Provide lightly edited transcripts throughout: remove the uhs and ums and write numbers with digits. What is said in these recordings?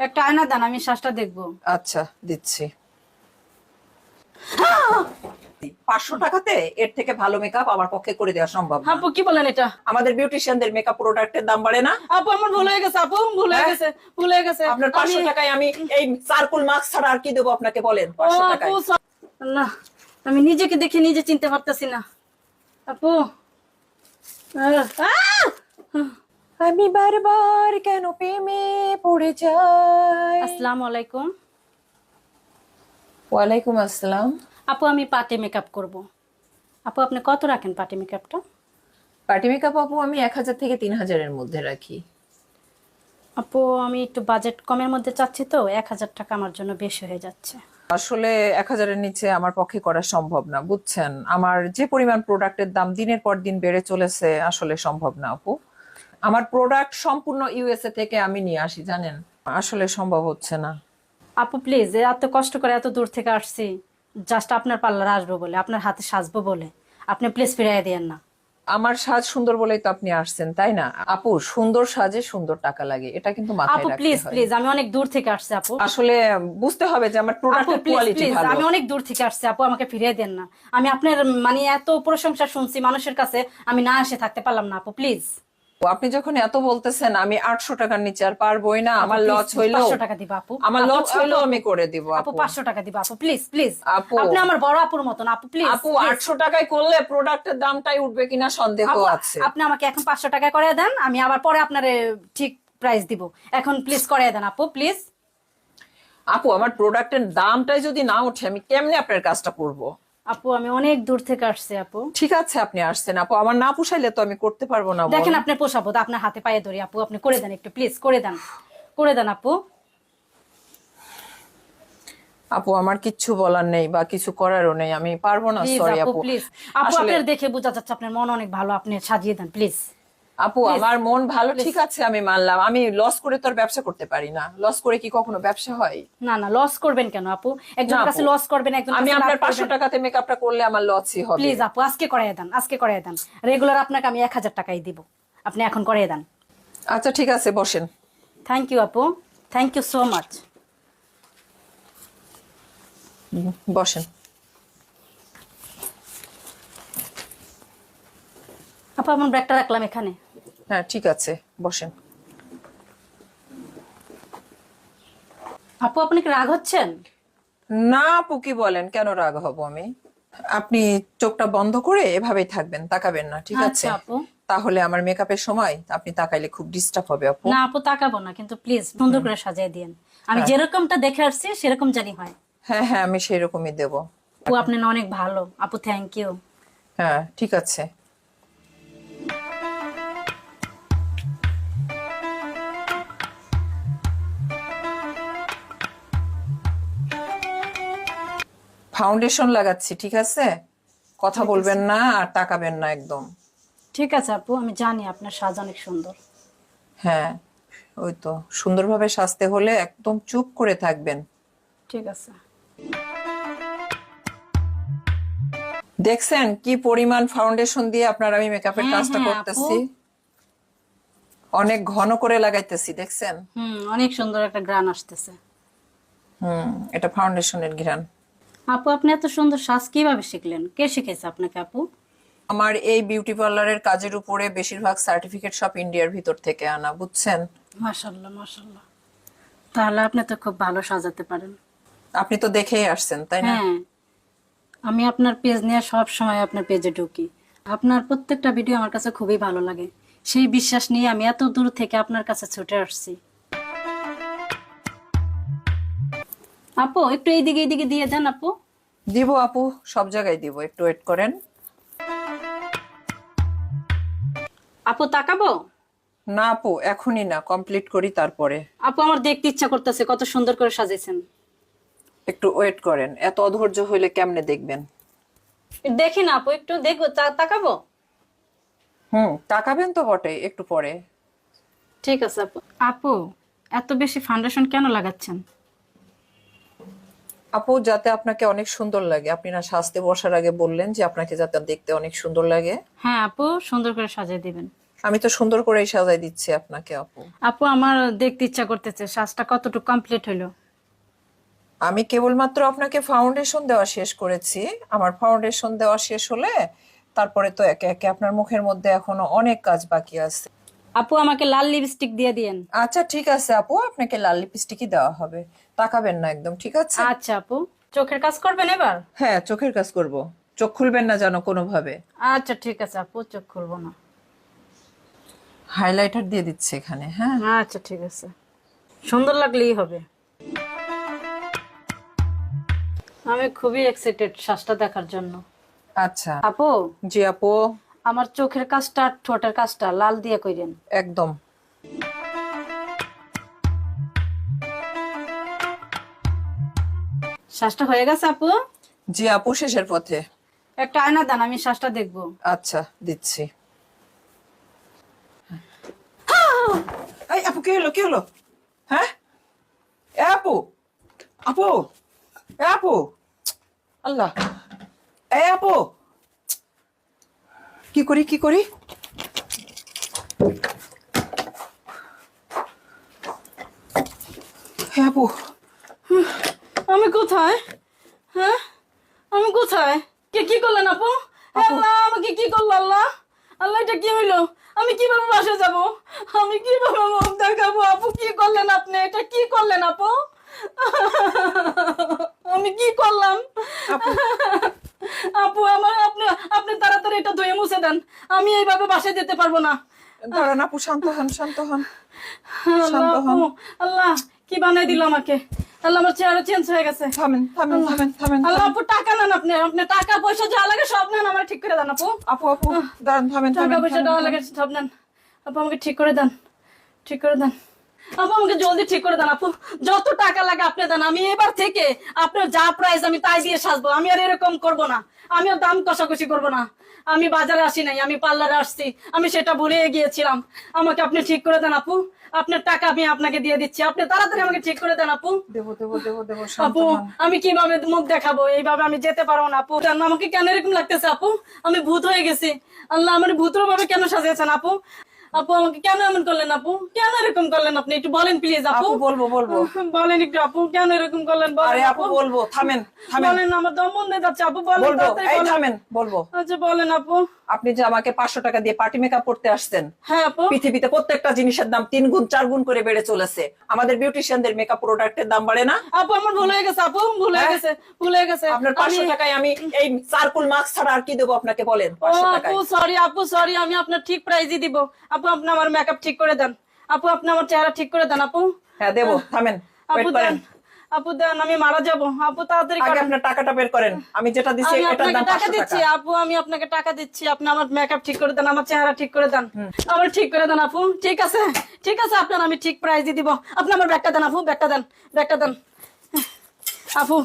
একটা আয়না দেন, আমি শ্বাসটা দেখবো। আচ্ছা দিচ্ছি। 500 টাকাতে এর থেকে ভালো মেকআপ আমার পক্ষে করে দেওয়া সম্ভব না। আপু কি বলেন এটা? আমাদের বিউটিশিয়ানদের মেকআপ প্রোডাক্টের দাম বাড়ে না। আপু আমার ভুল হয়ে গেছে, আপু ভুল হয়ে গেছে, ভুল হয়ে গেছে। আপনার 500 টাকায় আমি এই সার্কুল মাস্ক ছাড়া আর কি দেবো আপনাকে বলেন? 500 টাকায় না, আমি নিজেকে দেখে নিজে চিনতে পারতেছি না আপু। আমি বারবার কেন প্রেমে পড়ে যাই। আসসালামু আলাইকুম। ওয়ালাইকুম আসসালাম। আপু আমি পার্টি মেকআপ করব। আপু আপনি কত রাখেন পার্টি মেকআপটা? পার্টি মেকআপ আপু আমি 1000 থেকে 3000 এর মধ্যে রাখি। আপু আমি একটু বাজেট কমের মধ্যে চাচ্ছি, তো 1000 টাকা আমার জন্য বেশি হয়ে যাচ্ছে। আসলে 1000 এর নিচে আমার পক্ষে করা সম্ভব না, বুঝছেন? আমার যে পরিমাণ প্রোডাক্টের দাম দিনের পর দিন বেড়ে চলেছে, আসলে সম্ভব না আপু। আমার প্রোডাক্ট সম্পূর্ণ ইউএসএ থেকে আমি নিয়ে আসি, জানেন? আসলে সম্ভব হচ্ছে না। আপু প্লিজ, এত কষ্ট করে এত দূর থেকে আসছি জাস্ট আপনার পার্লার আসবো বলে, আপনার হাতে সাজবো বলে, আপনি প্লিজ ফিরাইয়া দিয়েন না। আমার সাজ সুন্দর বলেই তো আপনি আসছেন, তাই না আপু? সুন্দর সাজে সুন্দর টাকা লাগে, এটা কিন্তু মাথায় আপু রাখতে প্লিজ হয়। প্লিজ, আমি অনেক দূর থেকে আসছি আপু। আসলে বুঝতে হবে যে আমার আপু প্রোডাক্টের প্লিজ কোয়ালিটি প্লিজ, ভালো। আমি অনেক দূর থেকে আসছি আপু, আমাকে ফিরিয়ে দেন না। আমি আপনার মানে এত প্রশংসা শুনছি মানুষের কাছে, আমি না এসে থাকতে পারলাম না আপু প্লিজ। আপনি যখন এত বলতেছেন, আমি 800 টাকার নিচে আর পারবোই না। আমার please, লস হইলো 500 টাকা দিবা আপু। আমার আপু, লস হইলো আপু, আমি করে দিব আপু আপু। 500 টাকা দিবা আপু প্লিজ প্লিজ। আপু, আপনি আমার বড় আপুর মতন আপু, প্লিজ আপু 800 টাকায় করলে প্রোডাক্টের দামটাই উঠবে কিনা সন্দেহ আছে। আপনি আমাকে এখন 500 টাকা করে দেন, আমি আবার পরে আপনারে ঠিক প্রাইস দিব। এখন প্লিজ করে দেন আপু প্লিজ। আপু আমার প্রোডাক্টের দামটাই যদি না ওঠে, আমি কেমনে আপনার কাজটা করব? আপু আমি অনেক দূর থেকে আসছি আপু। ঠিক আছে আপনি আসছেন আপু, আমার না পোষাইলে তো আমি করতে পারবো না। দেখেন আপনি পোষাবো, আপনার হাতে পায়ে ধরি আপু, আপনি করে দেন একটু প্লিজ, করে দেন, করে দেন আপু। আপু আমার কিচ্ছু বলার নেই বা কিছু করারও নেই, আমি পারবো না, প্লিজ সরি আপু আপু। প্লিজ। আপু আসলে আপনার দেখে বোঝা যাচ্ছে আপনার মন অনেক ভালো, আপনি সাজিয়ে দেন প্লিজ। আপু আমার মন ভালো, ঠিক আছে আমি মানলাম। আমি লস করে তো আর ব্যবসা করতে পারি না। লস করে কি কখনো ব্যবসা হয়? না না, লস করবেন কেন আপু? একজন না কাছে আপু, লস করবেন, একজন আমি কাছে আপনার লাভ 500 করবেন। টাকাতে মেকআপটা করলে আমার লসই হবে। প্লিজ আপু আজকে করাই দেন, আজকে করাই দেন। রেগুলার আপনাকে আমি 1000 টাকাই দিব, আপনি এখন করাই দেন। আচ্ছা ঠিক আছে, বসেন। থ্যাংক ইউ আপু, থ্যাংক ইউ সো মাচ। বসেন। আপু আমার ব্যাগটা রাখলাম এখানে। হ্যাঁ ঠিক আছে, বসেন। আপু আপনি কি রাগ হচ্ছেন? না আপু, কি বলেন? কেন রাগ হব আমি? আপনি চোখটা বন্ধ করে এভাবেই থাকবেন, তাকাবেন না, ঠিক আছে? আচ্ছা আপু। তাহলে আমার মেকআপের সময় আপনি তাকাইলে খুব ডিস্টার্ব হবে আপু। না আপু তাকাবো না, কিন্তু প্লিজ সুন্দর করে সাজিয়ে দিয়েন। আমি যেরকমটা দেখে আসছি সেরকম জানি হয়। হ্যাঁ হ্যাঁ, আমি সেই রকমই দেব। আপু আপনি না অনেক ভালো আপু, থ্যাংক ইউ। হ্যাঁ ঠিক আছে। ফাউন্ডেশন লাগাচ্ছি, ঠিক আছে? কথা বলবেন না আর তাকাবেন না একদম। ঠিক আছে আপু, আমি জানি আপনার সাজ অনেক সুন্দর। হ্যাঁ, ওই তো, সুন্দরভাবে সাজতে হলে একদম চুপ করে থাকবেন। ঠিক আছে। দেখছেন কি পরিমাণ ফাউন্ডেশন দিয়ে আপনার আমি মেকআপের হ্যাঁ, কাজটা হ্যাঁ, করতেছি? আপু। অনেক ঘন করে লাগাইতেছি, দেখছেন? অনেক সুন্দর একটা গ্রান আসতেছে। এটা ফাউন্ডেশনের ঘ্রাণ। আপু আপনি এত সুন্দর সাজ কিভাবে শিখলেন? কে শিখেছে আপনাকে আপু? আমার এই বিউটি পার্লারের কাজের উপরে বেশিরভাগ সার্টিফিকেট সব ইন্ডিয়ার ভিতর থেকে আনা, বুঝছেন? মাশাআল্লাহ মাশাআল্লাহ, তাহলে আপনি তো খুব ভালো সাজাতে পারেন। আপনি তো দেখেই আসছেন, তাই না? হ্যাঁ, আমি আপনার পেজ নিয়ে সব সময় আপনার পেজে ঢুকি। আপনার প্রত্যেকটা ভিডিও আমার কাছে খুবই ভালো লাগে। সেই বিশ্বাস নিয়ে আমি এত দূর থেকে আপনার কাছে ছুটে আসছি। আপু একটু এইদিকে এইদিকে দিয়ে দেন আপু। দিব আপু, সব জায়গায় দিব, একটু ওয়েট করেন। আপু তাকাবো? না আপু, এখনই না, কমপ্লিট করি তারপরে। আপু আমার দেখতে ইচ্ছা করতেছে, কত সুন্দর করে সাজিয়েছেন। একটু ওয়েট করেন, এত অধৈর্য হইলে কেমনে দেখবেন? দেখি না আপু, একটু দেখবো, তাকাবো? তাকাবেন তো বটে, একটু পরে। ঠিক আছে আপু। আপু এত বেশি ফাউন্ডেশন কেন লাগাচ্ছেন? আপু যাতে আপনাকে অনেক সুন্দর লাগে। আপনি না সাজতে বসার আগে বললেন যে আপনাকে যাতে দেখতে অনেক সুন্দর লাগে। হ্যাঁ আপু, সুন্দর করে সাজিয়ে দিবেন। আমি তো সুন্দর করে সাজাই দিচ্ছি আপনাকে আপু। আপু আমার দেখতে ইচ্ছা করতেছে শ্বাসটা কতটুকু কমপ্লিট হইলো। আমি কেবলমাত্র আপনাকে ফাউন্ডেশন দেওয়া শেষ করেছি। আমার ফাউন্ডেশন দেওয়া শেষ হলে তারপরে তো একে একে আপনার মুখের মধ্যে এখনো অনেক কাজ বাকি আছে। আপু আমাকে লাল লিপস্টিক দিয়ে দিয়েন। আচ্ছা ঠিক আছে আপু, আপনাকে লাল লিপস্টিকই দেওয়া হবে। তাকাবেন না একদম, ঠিক আছে? আচ্ছা আপু, চোখের কাজ করবেন এবার? হ্যাঁ, চোখের কাজ করব। চোখ খুলবেন না যেন কোনোভাবে। আচ্ছা ঠিক আছে আপু, চোখ খুলবো না। হাইলাইটার দিয়ে দিচ্ছি এখানে। হ্যাঁ আচ্ছা ঠিক আছে, সুন্দর লাগলেই হবে। আমি খুবই এক্সাইটেড শ্বাসটা দেখার জন্য। আচ্ছা। আপু জি আপু। আমার চোখের কাজটা আর ঠোঁটের কাজটা লাল দিয়ে কইরেন। একদম। শ্বাসটা হয়ে গেছে আপু? জি আপু, শেষের পথে। একটা আয়না দেন, আমি শ্বাসটা দেখবো। আচ্ছা দিচ্ছি। এই আপু, কি হলো কি হলো? হ্যাঁ এ আপু, আপু, এ আপু, আল্লাহ, এ আপু, কি করি কি করি? হে আপু, আমি কোথায়? হ্যাঁ আমি কোথায়? কে কি করলেন আপু? হে আল্লাহ, আমাকে কি করলো আল্লাহ? আল্লাহ এটা কি হইলো? আমি কিভাবে বাসে যাব? আমি কিভাবে মুখ দেখাবো? আপু কি করলেন আপনি? এটা কি করলেন আপু? আমি কি করলাম? আপু আমার আপনি আপনি তাড়াতাড়ি এটা ধুয়ে মুছে দেন। আমি এইভাবে বাসায় যেতে পারবো না। দাঁড়ান আপু, শান্ত হন শান্ত হন আল্লাহ শান্ত হন। আপু, আল্লাহ কি বানাই দিল আমাকে? আল্লাহ আমার চেহারা চেঞ্জ হয়ে গেছে। থামেন থামেন থামেন থামেন। আল্লাহ আপু টাকা নেন, আপনি টাকা পয়সা যা লাগে সব নেন, আমার ঠিক করে দেন আপু। আপু আপু দাঁড়ান, থামেন টাকা থামেন পয়সা দেওয়া লাগে সব নেন আপু, আমাকে ঠিক করে দেন, ঠিক করে দেন আপু, আমাকে জলদি ঠিক করে দেন আপু। যত টাকা লাগে আপনি দেন, আমি এবার থেকে আপনার যা প্রাইস আমি তাই দিয়ে সাজবো। আমি আর এরকম করব না, আমি আর দাম কষাকষি করব না। আমি বাজারে আসি নাই, আমি পার্লারে আসছি, আমি সেটা ভুলে গিয়েছিলাম। আমাকে আপনি ঠিক করে দেন আপু, আপনার টাকা আমি আপনাকে দিয়ে দিচ্ছি, আপনি তাড়াতাড়ি আমাকে ঠিক করে দেন আপু। দেবো দেবো দেবো দেবো, শান্ত আপু হন। আমি কিভাবে মুখ দেখাবো? এইভাবে আমি যেতে পারবো না আপু। জানো আমাকে কেন এরকম লাগতেছে আপু? আমি ভূত হয়ে গেছি। আল্লাহ আমার ভূতর ভাবে কেন সাজিয়েছেন আপু? আপু আমাকে কেন এমন করলেন আপু? কেন এরকম করলেন আপনি? একটু বলেন প্লিজ আপু। আপু বলবো বলবো। বলেন একটু আপু, কেন এরকম করলেন বলেন আরে আপু বলবো, থামেন থামেন। বলেন, আমার দম বন্ধ হয়ে যাচ্ছে আপু, বলেন বলবো, তাড়াতাড়ি এই বলেন। থামেন, বলবো। আচ্ছা বলেন আপু। আপনি যে আমাকে 500 টাকা দিয়ে পার্টি মেকআপ করতে আসছেন, হ্যাঁ আপু। পৃথিবীতে প্রত্যেকটা জিনিসের দাম 3 গুণ 4 গুণ করে বেড়ে চলেছে। আমাদের বিউটিশিয়ানদের মেকআপ প্রোডাক্টের দাম বাড়ে না? আপু আমার ভুল হয়ে গেছে আপু, ভুল হয়ে হ্যাঁ? গেছে, ভুল হয়ে গেছে। আপনার 500 টাকায় আমি এই চারকুল মাস্ক ছাড়া আর কি দেবো আপনাকে বলেন? 500 টাকায়। আপু সরি আপু, সরি, আমি আপনার ঠিক প্রাইজই দিব আপু। আপনি আমার মেকআপ ঠিক করে দেন আপু, আপনি আমার চেহারা ঠিক করে দেন আপু। হ্যাঁ দেবো, থামেন, আপু ওয়েট করেন। দেন, আপু দেন, আমি মারা যাব আপু, তাড়াতাড়ি আগে করেন। আপনার টাকাটা বের করেন। আমি যেটা দিছি আমি এটার আপনাকে দাম টাকা 500 দিচ্ছি টাকা। আপু, আমি আপনাকে টাকা দিচ্ছি, আপনি আমার মেকআপ ঠিক করে দেন, আমার চেহারা ঠিক করে দেন, আমার ঠিক করে দেন আপু। ঠিক আছে ঠিক আছে, আপনার আমি ঠিক প্রাইজই দিব। আপনি আমার ব্যাগটা দেন আপু, ব্যাগটা দেন, ব্যাগটা দেন আপু।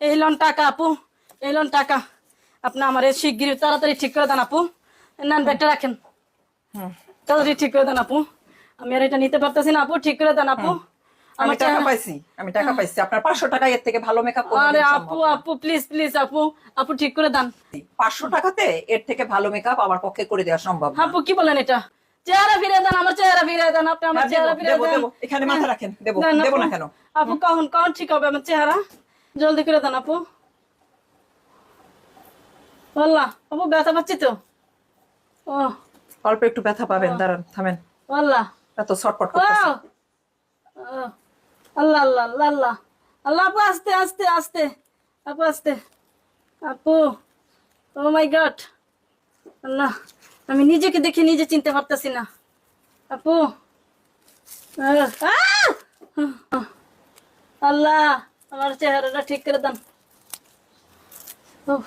এই লন টাকা আপু, এই লন টাকা। আপনি আমার এই শিগগিরই তাড়াতাড়ি ঠিক করে দেন আপু। নেন ব্যাগটা রাখেন, তাড়াতাড়ি ঠিক করে দেন আপু। আমি আর এটা নিতে পারতেছি না আপু, ঠিক করে দেন আপু। আমি টাকা চেহারা- পাইছি, আমি টাকা পাইছি। আপনার 500 টাকা এর থেকে ভালো মেকআপ আরে কোনোদিন আপু সম্ভব না। আপু প্লিজ প্লিজ আপু, আপু ঠিক করে দেন। 500 টাকাতে এর থেকে ভালো মেকআপ আমার পক্ষে করে দেওয়া সম্ভব না। আপু কি বলেন এটা? চেহারা ফিরে দেন, আমার চেহারা ফিরে দেন, আপনি আমার হ্যাঁ, চেহারা দেবো, ফিরে দেবো, দেন। দেবো। এখানে মাথা রাখেন, দেবো, দেন দেবো আপু। না কেন? আপু কখন কখন ঠিক হবে আমার চেহারা? জলদি করে দেন আপু। আল্লাহ আপু ব্যথা পাচ্ছি তো। ও অল্প একটু ব্যথা পাবেন, দাঁড়ান, থামেন। আল্লাহ, এত ছটপট ও করতেছে। ও, আল্লাহ আল্লাহ আল্লাহ আল্লাহ আল্লাহ। আপু আস্তে আস্তে আস্তে, আপু আস্তে, আপু ও মাই গড আল্লাহ, আমি নিজেকে দেখে নিজে চিনতে পারতেছি না আপু। আল্লাহ আমার চেহারাটা ঠিক করে দেন। উফ